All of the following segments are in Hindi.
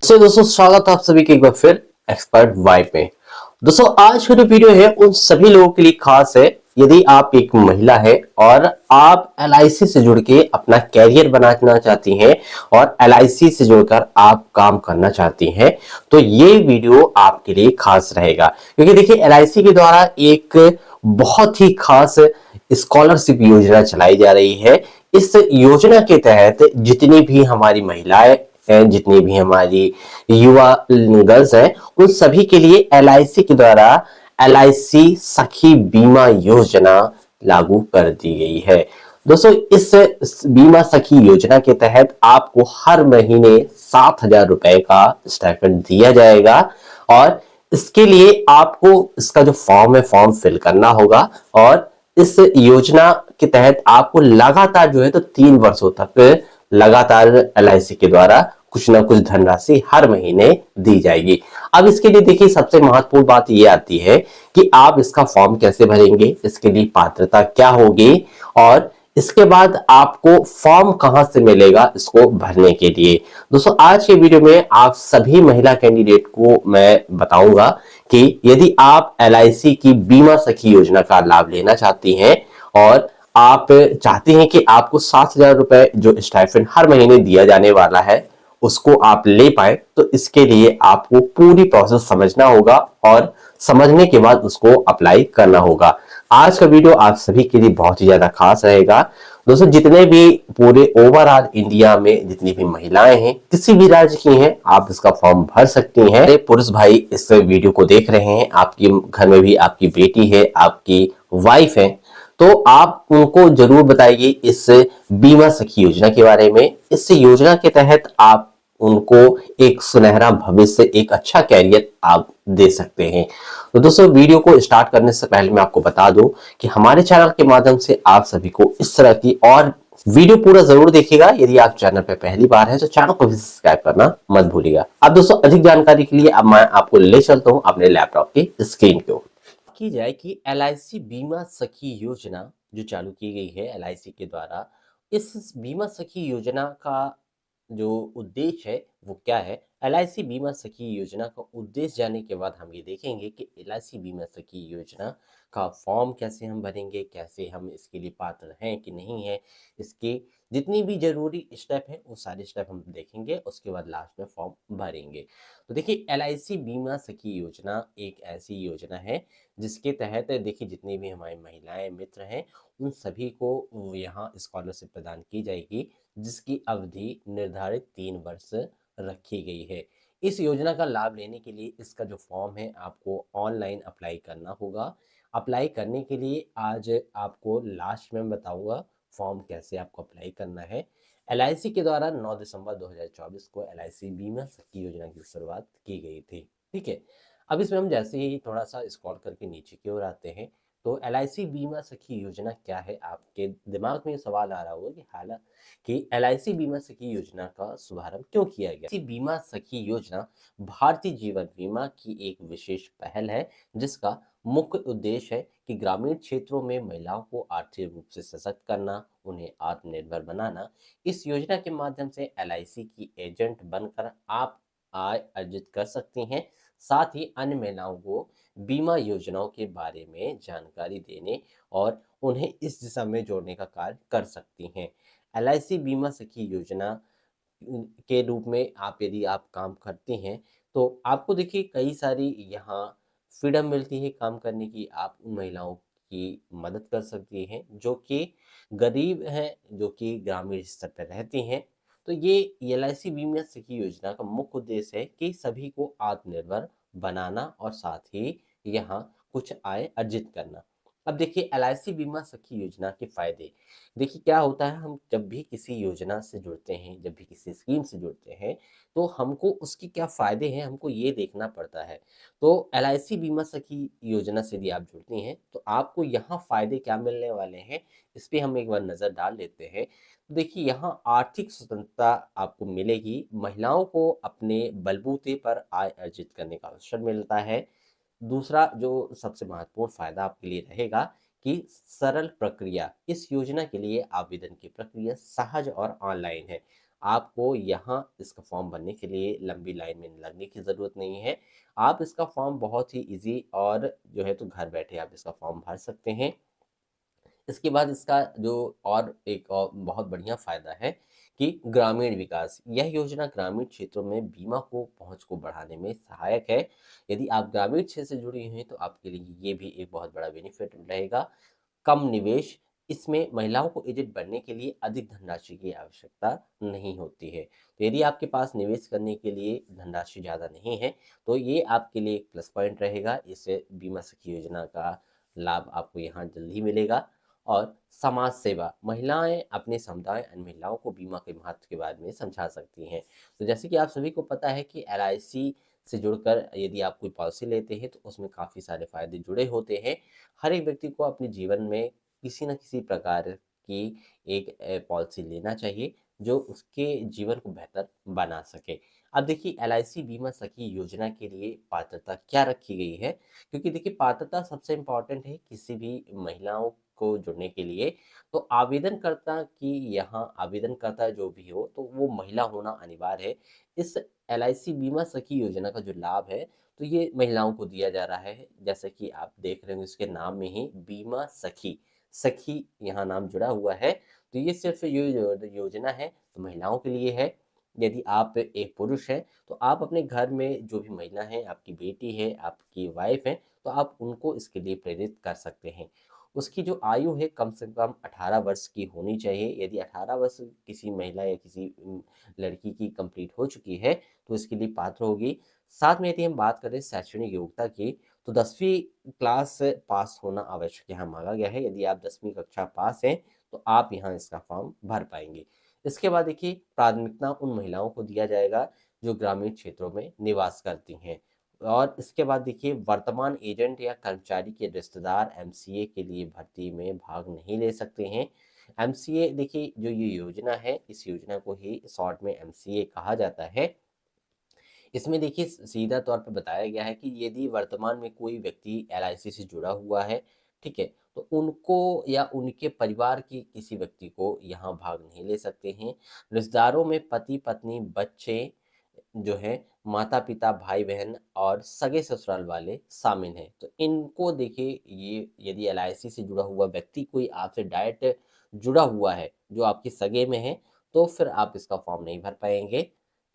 दोस्तों स्वागत है आप सभी के एक बार फिर एक्सपर्ट वाइब में। दोस्तों आज का जो वीडियो है उन सभी लोगों के लिए खास है। यदि आप एक महिला है और आप एलआईसी से जुड़ के अपना कैरियर बनाना चाहती हैं और एलआईसी से जुड़कर आप काम करना चाहती हैं तो ये वीडियो आपके लिए खास रहेगा, क्योंकि देखिए एलआईसी के द्वारा एक बहुत ही खास स्कॉलरशिप योजना चलाई जा रही है। इस योजना के तहत जितनी भी हमारी महिलाएं हैं, जितनी भी हमारी युवा गर्ल्स हैं, उन सभी के लिए एलआईसी के द्वारा एलआईसी सखी बीमा योजना लागू कर दी गई है। दोस्तों इस बीमा सखी योजना के तहत आपको हर महीने 7,000 रुपए का स्टाइपेंड दिया जाएगा और इसके लिए आपको इसका जो फॉर्म है फॉर्म फिल करना होगा और इस योजना के तहत आपको लगातार जो है तो 3 वर्षों तक लगातार एलआईसी के द्वारा कुछ ना कुछ धनराशि हर महीने दी जाएगी। अब इसके लिए देखिए सबसे महत्वपूर्ण बात ये आती है कि आप इसका फॉर्म कैसे भरेंगे, इसके लिए पात्रता क्या होगी और इसके बाद आपको फॉर्म कहां से मिलेगा इसको भरने के लिए। दोस्तों आज के वीडियो में आप सभी महिला कैंडिडेट को मैं बताऊंगा कि यदि आप एलआईसी की बीमा सखी योजना का लाभ लेना चाहती हैं और आप चाहते हैं कि आपको 7,000 रुपए जो स्टाइपेंड हर महीने दिया जाने वाला है उसको आप ले पाए, तो इसके लिए आपको पूरी प्रोसेस समझना होगा और समझने के बाद उसको अप्लाई करना होगा। आज का वीडियो आप सभी के लिए बहुत ही ज्यादा खास रहेगा। दोस्तों जितने भी पूरे ओवरऑल इंडिया में जितनी भी महिलाएं हैं किसी भी राज्य की हैं आप इसका फॉर्म भर सकती हैं। पुरुष भाई इस वीडियो को देख रहे हैं, आपके घर में भी आपकी बेटी है, आपकी वाइफ है, तो आप उनको जरूर बताइए इस बीमा सखी योजना के बारे में। इस योजना के तहत आप उनको एक सुनहरा भविष्य, एक अच्छा कैरियर आप दे सकते हैं। तो दोस्तों वीडियो को स्टार्ट करने से पहले मैं आपको बता दूं कि हमारे चैनल के माध्यम से आप सभी को इस तरह की और वीडियो पूरा जरूर देखिएगा। यदि आप चैनल पे पहली बार है तो चैनल को भी सब्सक्राइब करना मत भूलिएगा। अब दोस्तों अधिक जानकारी के लिए अब मैं आपको ले चलता हूं अपने लैपटॉप की स्क्रीन की ओर। की जाए कि एलआईसी बीमा सखी योजना जो चालू की गई है एलआईसी के द्वारा, इस बीमा सखी योजना का जो उद्देश्य है वो क्या है। एलआईसी बीमा सखी योजना का उद्देश्य जानने के बाद हम ये देखेंगे कि एलआईसी बीमा सखी योजना का फॉर्म कैसे हम भरेंगे, कैसे हम इसके लिए पात्र हैं कि नहीं है, इसके जितनी भी जरूरी स्टेप है वो सारे स्टेप हम देखेंगे, उसके बाद लास्ट में फॉर्म भरेंगे। तो देखिए एलआईसी बीमा सखी योजना एक ऐसी योजना है जिसके तहत देखिए जितनी भी हमारी महिलाएं मित्र हैं उन सभी को यहाँ स्कॉलरशिप प्रदान की जाएगी, जिसकी अवधि निर्धारित 3 वर्ष रखी गई है। इस योजना का लाभ लेने के लिए इसका जो फॉर्म है आपको ऑनलाइन अप्लाई करना होगा। अप्लाई करने के लिए आज आपको लास्ट में बताऊंगा फॉर्म कैसे आपको अप्लाई करना है। एलआईसी के द्वारा 9 दिसंबर 2024 को एलआईसी बीमा सखी योजना की शुरुआत की गई थी। ठीक है, अब इसमें हम जैसे ही थोड़ा सा स्क्रॉल करके नीचे की ओर आते हैं तो एलआईसी बीमा सखी योजना क्या है, आपके दिमाग में ये सवाल आ रहा होगा कि हालांकि एलआईसी बीमा सखी योजना का शुभारंभ क्यों किया गया। एलआईसी बीमा सखी योजना भारतीय जीवन बीमा की एक विशेष पहल है जिसका मुख्य उद्देश्य है कि ग्रामीण क्षेत्रों में महिलाओं को आर्थिक रूप से सशक्त करना, उन्हें आत्मनिर्भर बनाना। इस योजना के माध्यम से एलआईसी की एजेंट बनकर आप आय अर्जित कर सकती हैं, साथ ही अन्य महिलाओं को बीमा योजनाओं के बारे में जानकारी देने और उन्हें इस दिशा में जोड़ने का कार्य कर सकती हैं। एलआईसी बीमा सखी योजना के रूप में आप यदि आप काम करते हैं तो आपको देखिए कई सारी यहाँ फ्रीडम मिलती है काम करने की। आप उन महिलाओं की मदद कर सकती हैं जो कि गरीब हैं, जो कि ग्रामीण स्तर पर रहती हैं। तो ये एलआईसी बीमा सखी योजना का मुख्य उद्देश्य है कि सभी को आत्मनिर्भर बनाना और साथ ही यहाँ कुछ आय अर्जित करना। अब देखिए एलआईसी बीमा सखी योजना के फायदे। देखिए क्या होता है, हम जब भी किसी योजना से जुड़ते हैं, जब भी किसी स्कीम से जुड़ते हैं तो हमको उसके क्या फायदे हैं हमको ये देखना पड़ता है। तो एलआईसी बीमा सखी योजना से यदि आप जुड़ती हैं तो आपको यहाँ फायदे क्या मिलने वाले हैं इस पे हम एक बार नजर डाल लेते हैं। तो देखिए यहाँ आर्थिक स्वतंत्रता आपको मिलेगी, महिलाओं को अपने बलबूते पर आय अर्जित करने का अवसर मिलता है। दूसरा जो सबसे महत्वपूर्ण फायदा आपके लिए रहेगा कि सरल प्रक्रिया, इस योजना के लिए आवेदन की प्रक्रिया सहज और ऑनलाइन है। आपको यहाँ इसका फॉर्म भरने के लिए लंबी लाइन में लगने की ज़रूरत नहीं है। आप इसका फॉर्म बहुत ही ईज़ी और जो है तो घर बैठे आप इसका फॉर्म भर सकते हैं। इसके बाद इसका जो और एक और बहुत बढ़िया फ़ायदा है कि ग्रामीण विकास। यह योजना ग्रामीण क्षेत्रों में बीमा को पहुँच को बढ़ाने में सहायक है। यदि आप ग्रामीण क्षेत्र से जुड़ी हैं तो आपके लिए ये भी एक बहुत बड़ा बेनिफिट रहेगा। कम निवेश, इसमें महिलाओं को एजेंट बनने के लिए अधिक धनराशि की आवश्यकता नहीं होती है। तो यदि आपके पास निवेश करने के लिए धनराशि ज़्यादा नहीं है, तो ये आपके लिए एक प्लस पॉइंट रहेगा। इससे बीमा सखी योजना का लाभ आपको यहाँ जल्द ही मिलेगा। और समाज सेवा, महिलाएं अपने समुदाय अन्य महिलाओं को बीमा के महत्व के बारे में समझा सकती हैं। तो जैसे कि आप सभी को पता है कि एलआईसी से जुड़कर यदि आप कोई पॉलिसी लेते हैं तो उसमें काफ़ी सारे फायदे जुड़े होते हैं। हर एक व्यक्ति को अपने जीवन में किसी न किसी प्रकार की एक पॉलिसी लेना चाहिए जो उसके जीवन को बेहतर बना सके। अब देखिए एलआईसी बीमा सखी योजना के लिए पात्रता क्या रखी गई है, क्योंकि देखिए पात्रता सबसे इम्पोर्टेंट है किसी भी महिलाओं को जुड़ने के लिए। तो आवेदनकर्ता की यहाँ आवेदनकर्ता जो भी हो तो वो महिला होना अनिवार्य है। इस एलआईसी बीमा सखी योजना का जो लाभ है तो ये महिलाओं को दिया जा रहा है। जैसे कि आप देख रहे होंगे इसके नाम में ही बीमा सखी, सखी यहाँ नाम जुड़ा हुआ है। तो ये सिर्फ ये योजना है तो महिलाओं के लिए है। यदि आप एक पुरुष हैं तो आप अपने घर में जो भी महिला हैं, आपकी बेटी है, आपकी वाइफ है, तो आप उनको इसके लिए प्रेरित कर सकते हैं। उसकी जो आयु है कम से कम 18 वर्ष की होनी चाहिए। यदि 18 वर्ष किसी महिला या किसी लड़की की कंप्लीट हो चुकी है तो इसके लिए पात्र होगी। साथ में यदि हम बात करें शैक्षणिक योग्यता की तो 10वीं क्लास पास होना आवश्यक यहाँ मांगा गया है। यदि आप 10वीं कक्षा पास हैं तो आप यहाँ इसका फॉर्म भर पाएंगे। इसके बाद देखिए प्राथमिकता उन महिलाओं को दिया जाएगा जो ग्रामीण क्षेत्रों में निवास करती हैं। और इसके बाद देखिए वर्तमान एजेंट या कर्मचारी के रिश्तेदार एमसीए के लिए भर्ती में भाग नहीं ले सकते हैं। एमसीए देखिए जो ये योजना है इस योजना को ही शॉर्ट में एमसीए कहा जाता है। इसमें देखिए सीधा तौर पे बताया गया है कि यदि वर्तमान में कोई व्यक्ति एलआईसी से जुड़ा हुआ है, ठीक है, तो उनको या उनके परिवार की किसी व्यक्ति को यहाँ भाग नहीं ले सकते हैं। रिश्तेदारों में पति पत्नी बच्चे जो है, माता पिता भाई बहन और सगे ससुराल वाले शामिल हैं। तो इनको देखिए ये यदि एलआईसी से जुड़ा हुआ व्यक्ति कोई आपसे डायरेक्ट जुड़ा हुआ है जो आपके सगे में है तो फिर आप इसका फॉर्म नहीं भर पाएंगे।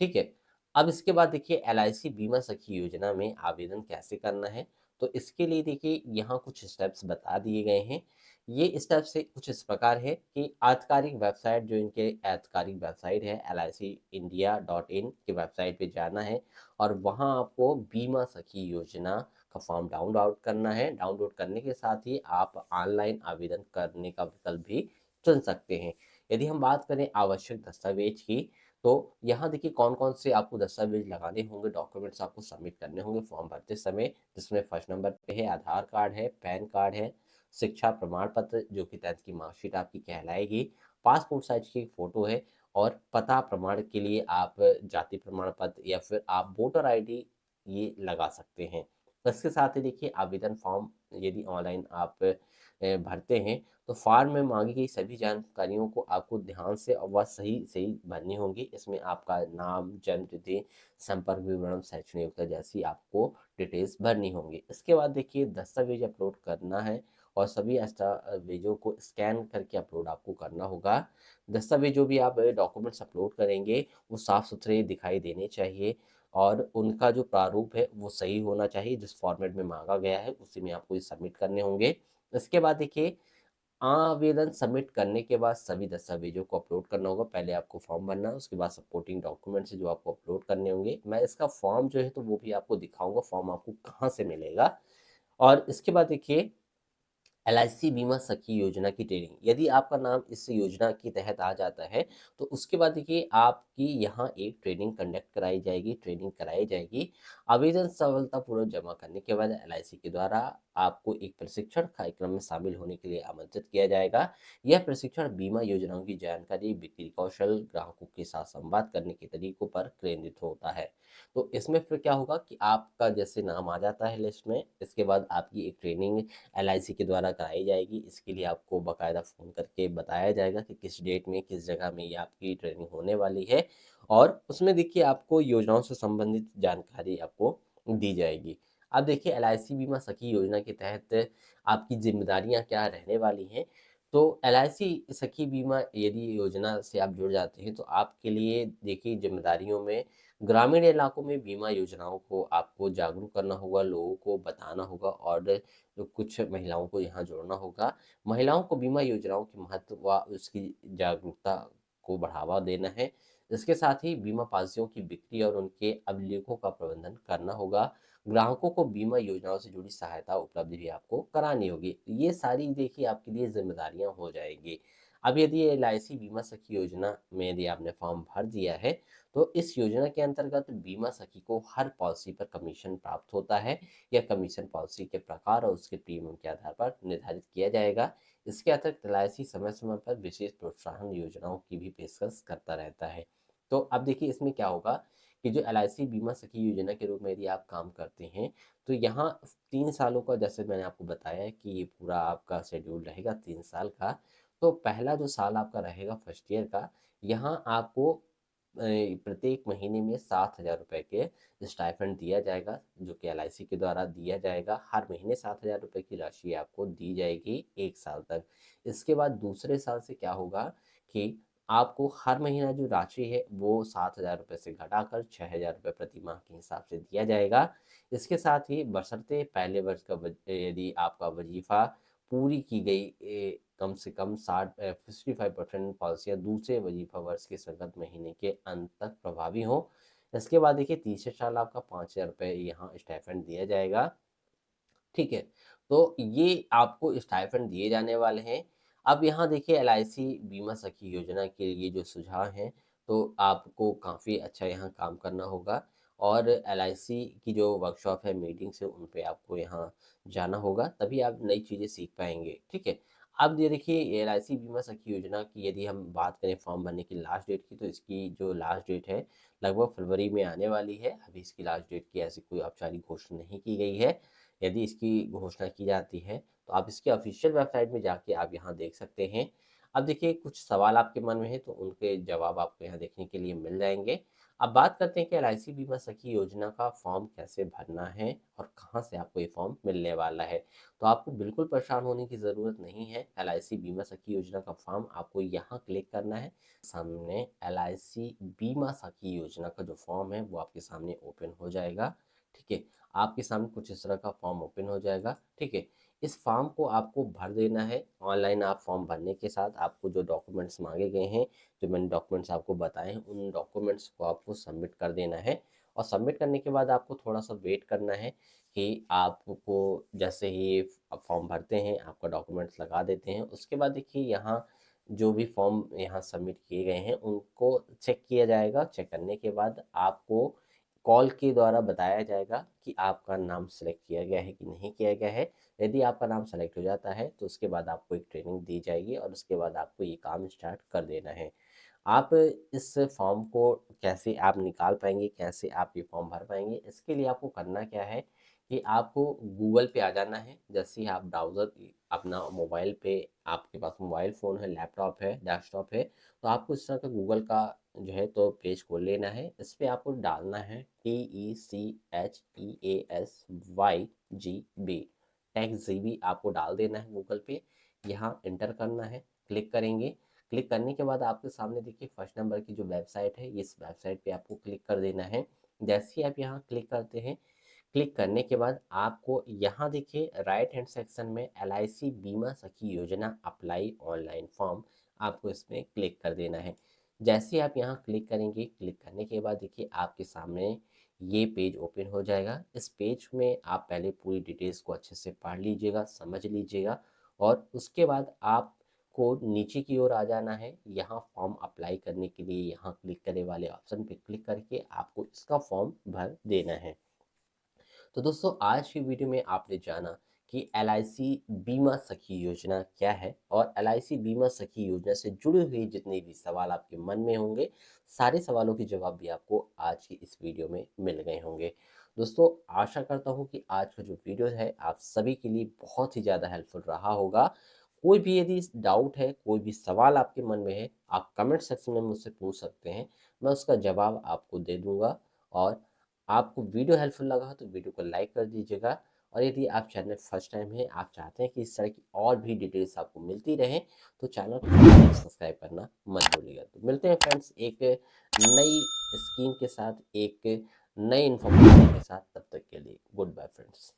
ठीक है। अब इसके बाद देखिए एलआईसी बीमा सखी योजना में आवेदन कैसे करना है। तो इसके लिए देखिए यहाँ कुछ स्टेप्स बता दिए गए हैं। ये स्टेप्स से कुछ इस प्रकार है कि आधिकारिक वेबसाइट जो इनके आधिकारिक वेबसाइट है LICindia.in की वेबसाइट पे जाना है और वहाँ आपको बीमा सखी योजना का फॉर्म डाउनलोड करना है। डाउनलोड करने के साथ ही आप ऑनलाइन आवेदन करने का विकल्प भी चुन सकते हैं। यदि हम बात करें आवश्यक दस्तावेज की तो यहाँ देखिए कौन-कौन से आपको दस्तावेज लगाने होंगे, डॉक्यूमेंट्स आपको सबमिट करने होंगे फॉर्म भरते समय, जिसमें फर्स्ट नंबर पे है आधार कार्ड है, पैन कार्ड है, शिक्षा प्रमाण पत्र जो कि 10th की मार्कशीट आपकी कहलाएगी, पासपोर्ट साइज की एक फ़ोटो है और पता प्रमाण के लिए आप जाति प्रमाण पत्र या फिर आप वोटर आईडी ये लगा सकते हैं। इसके साथ ही देखिए आवेदन फॉर्म यदि ऑनलाइन आप भरते हैं तो फॉर्म में मांगी गई सभी जानकारियों को आपको ध्यान से व सही-सही भरनी होंगी। इसमें आपका नाम, जन्म तिथि, संपर्क विवरण, शैक्षणिक योग्यता जैसी आपको डिटेल्स भरनी होंगी। इसके बाद देखिए दस्तावेज अपलोड करना है और सभी दस्तावेजों को स्कैन करके अपलोड आपको करना होगा। दस्तावेज जो भी आप डॉक्यूमेंट्स अपलोड करेंगे वो साफ-सुथरे दिखाई देने चाहिए और उनका जो प्रारूप है वो सही होना चाहिए। जिस फॉर्मेट में माँगा गया है उसी में आपको ये सबमिट करने होंगे। इसके बाद देखिए आवेदन सबमिट करने के बाद सभी दस्तावेजों को अपलोड करना होगा। पहले आपको फॉर्म भरना है, उसके बाद सपोर्टिंग डॉक्यूमेंट्स जो आपको अपलोड करने होंगे। मैं इसका फॉर्म जो है तो वो भी आपको दिखाऊँगा, फॉर्म आपको कहाँ से मिलेगा। और इसके बाद देखिए एलआईसी बीमा सखी योजना की ट्रेनिंग, यदि आपका नाम इस योजना के तहत आ जाता है तो उसके बाद देखिए आपकी यहाँ एक ट्रेनिंग कंडक्ट कराई जाएगी, ट्रेनिंग कराई जाएगी। आवेदन सफलतापूर्वक जमा करने के बाद एलआईसी के द्वारा आपको एक प्रशिक्षण कार्यक्रम में शामिल होने के लिए आमंत्रित किया जाएगा। यह प्रशिक्षण बीमा योजनाओं की जानकारी, बिक्री कौशल, ग्राहकों के साथ संवाद करने के तरीकों पर केंद्रित होता है। तो इसमें फिर क्या होगा कि आपका जैसे नाम आ जाता है लिस्ट में, इसके बाद आपकी एक ट्रेनिंग एलआईसी के द्वारा कराई जाएगी। इसके लिए आपको बाकायदा फ़ोन करके बताया जाएगा कि किस डेट में, किस जगह में ये आपकी ट्रेनिंग होने वाली है, और उसमें देखिए आपको योजनाओं से संबंधित जानकारी आपको दी जाएगी। अब देखिए एलआईसी बीमा सखी योजना के तहत आपकी ज़िम्मेदारियाँ क्या रहने वाली हैं। तो एलआईसी सखी बीमा यदि योजना से आप जुड़ जाते हैं तो आपके लिए देखिए ज़िम्मेदारियों में ग्रामीण इलाकों में बीमा योजनाओं को आपको जागरूक करना होगा, लोगों को बताना होगा, और जो कुछ महिलाओं को यहाँ जोड़ना होगा। महिलाओं को बीमा योजनाओं के महत्व व उसकी जागरूकता को बढ़ावा देना है। इसके साथ ही बीमा पॉलिसियों की बिक्री और उनके अभिलेखों का प्रबंधन करना होगा। ग्राहकों को बीमा योजनाओं से जुड़ी सहायता उपलब्ध भी आपको करानी होगी। ये सारी देखिए आपके लिए जिम्मेदारियां हो जाएंगी। अब यदि एलआईसी बीमा सखी योजना में यदि आपने फॉर्म भर दिया है तो इस योजना के अंतर्गत बीमा सखी को हर पॉलिसी पर कमीशन प्राप्त होता है। यह कमीशन पॉलिसी के प्रकार और उसके प्रीमियम के आधार पर निर्धारित किया जाएगा। इसके अतिरिक्त एलआईसी समय समय पर विशेष प्रोत्साहन योजनाओं की भी पेशकश करता रहता है। तो अब देखिए इसमें क्या होगा कि जो एलआईसी बीमा सखी योजना के रूप में यदि आप काम करते हैं तो यहाँ 3 सालों का, जैसे मैंने आपको बताया है कि ये पूरा आपका शेड्यूल रहेगा 3 साल का। तो पहला जो साल आपका रहेगा फर्स्ट ईयर का, यहाँ आपको प्रत्येक महीने में 7,000 रुपये के स्टाइपेंड दिया जाएगा, जो कि एलआईसी के द्वारा दिया जाएगा। हर महीने 7,000 रुपये की राशि आपको दी जाएगी 1 साल तक। इसके बाद दूसरे साल से क्या होगा कि आपको हर महीना जो राशि है वो 7,000 रुपये से घटाकर 6,000 रुपये प्रति माह के हिसाब से दिया जाएगा। इसके साथ ही बशर्ते पहले वर्ष का यदि आपका वजीफा पूरी की गई कम से कम 65% पॉलिसियाँ दूसरे वजीफा वर्ष के संगत महीने के अंत तक प्रभावी हों। इसके बाद देखिए तीसरे साल आपका 5,000 रुपये यहाँ स्टाइपेंड दिया जाएगा। ठीक है, तो ये आपको स्टाइपेंड दिए जाने वाले हैं। अब यहाँ देखिए एलआईसी बीमा सखी योजना के लिए जो सुझाव हैं, तो आपको काफ़ी अच्छा यहाँ काम करना होगा, और एलआईसी की जो वर्कशॉप है, मीटिंग्स है, उन पे आपको यहाँ जाना होगा, तभी आप नई चीज़ें सीख पाएँगे। ठीक है? अब ये देखिए एलआईसी बीमा सखी योजना की यदि हम बात करें फॉर्म भरने की लास्ट डेट की, तो इसकी जो लास्ट डेट है लगभग फरवरी में आने वाली है। अभी इसकी लास्ट डेट की ऐसी कोई औपचारिक घोषणा नहीं की गई है। यदि इसकी घोषणा की जाती है तो आप इसकी ऑफिशियल वेबसाइट में जाके आप यहाँ देख सकते हैं। अब देखिए कुछ सवाल आपके मन में है तो उनके जवाब आपको यहाँ देखने के लिए मिल जाएंगे। अब बात करते हैं कि एलआईसी बीमा सखी योजना का फॉर्म कैसे भरना है और कहाँ से आपको ये फॉर्म मिलने वाला है। तो आपको बिल्कुल परेशान होने की ज़रूरत नहीं है। एलआईसी बीमा सखी योजना का फॉर्म आपको यहाँ क्लिक करना है। सामने एलआईसी बीमा सखी योजना का जो फॉर्म है वो आपके सामने ओपन हो जाएगा। ठीक है, आपके सामने कुछ इस तरह का फॉर्म ओपन हो जाएगा। ठीक है, इस फॉर्म को आपको भर देना है ऑनलाइन। आप फॉर्म भरने के साथ आपको जो डॉक्यूमेंट्स मांगे गए हैं, जो मैंने डॉक्यूमेंट्स आपको बताए हैं, उन डॉक्यूमेंट्स को आपको सबमिट कर देना है, और सबमिट करने के बाद आपको थोड़ा सा वेट करना है कि आपको जैसे ही फॉर्म भरते हैं आपका डॉक्यूमेंट्स लगा देते हैं, उसके बाद देखिए यहाँ जो भी फॉर्म यहाँ सबमिट किए गए हैं उनको चेक किया जाएगा। चेक करने के बाद आपको कॉल के द्वारा बताया जाएगा कि आपका नाम सेलेक्ट किया गया है कि नहीं किया गया है। यदि आपका नाम सेलेक्ट हो जाता है तो उसके बाद आपको एक ट्रेनिंग दी जाएगी और उसके बाद आपको ये काम स्टार्ट कर देना है। आप इस फॉर्म को कैसे आप निकाल पाएंगे, कैसे आप ये फॉर्म भर पाएंगे, इसके लिए आपको करना क्या है कि आपको गूगल पे आ जाना है। जैसे ही आप ब्राउज़र अपना मोबाइल पे, आपके पास मोबाइल फ़ोन है, लैपटॉप है, डेस्कटॉप है, तो आपको इस तरह का गूगल का जो है तो पेज खोल लेना है। इस पे आपको डालना है TECHEASYGB, टैक्स जीबी आपको डाल देना है गूगल पे। यहाँ एंटर करना है, क्लिक करेंगे। क्लिक करने के बाद आपके सामने देखिए फर्स्ट नंबर की जो वेबसाइट है, इस वेबसाइट पे आपको क्लिक कर देना है। जैसे ही आप यहाँ क्लिक करते हैं, क्लिक करने के बाद आपको यहाँ देखिए राइट हैंड सेक्शन में एलआईसी बीमा सखी योजना अप्लाई ऑनलाइन फॉर्म, आपको इसमें क्लिक कर देना है। जैसे आप यहाँ क्लिक करेंगे, क्लिक करने के बाद देखिए आपके सामने ये पेज ओपन हो जाएगा। इस पेज में आप पहले पूरी डिटेल्स को अच्छे से पढ़ लीजिएगा, समझ लीजिएगा, और उसके बाद आपको नीचे की ओर आ जाना है। यहाँ फॉर्म अप्लाई करने के लिए यहाँ क्लिक करे वाले ऑप्शन पे क्लिक करके आपको इसका फॉर्म भर देना है। तो दोस्तों आज की वीडियो में आपने जाना कि LIC बीमा सखी योजना क्या है और LIC बीमा सखी योजना से जुड़े हुए जितने भी सवाल आपके मन में होंगे, सारे सवालों के जवाब भी आपको आज की इस वीडियो में मिल गए होंगे। दोस्तों, आशा करता हूँ कि आज का जो वीडियो है आप सभी के लिए बहुत ही ज़्यादा हेल्पफुल रहा होगा। कोई भी यदि डाउट है, कोई भी सवाल आपके मन में है, आप कमेंट सेक्शन में मुझसे पूछ सकते हैं, मैं उसका जवाब आपको दे दूंगा। और आपको वीडियो हेल्पफुल लगा तो वीडियो को लाइक कर दीजिएगा। और यदि आप चैनल फर्स्ट टाइम है, आप चाहते हैं कि इस तरह की और भी डिटेल्स आपको मिलती रहे, तो चैनल को सब्सक्राइब करना मत भूलिएगा। तो मिलते हैं फ्रेंड्स एक नई स्कीम के साथ, एक नए इन्फॉर्मेशन के साथ। तब तक के लिए गुड बाय फ्रेंड्स।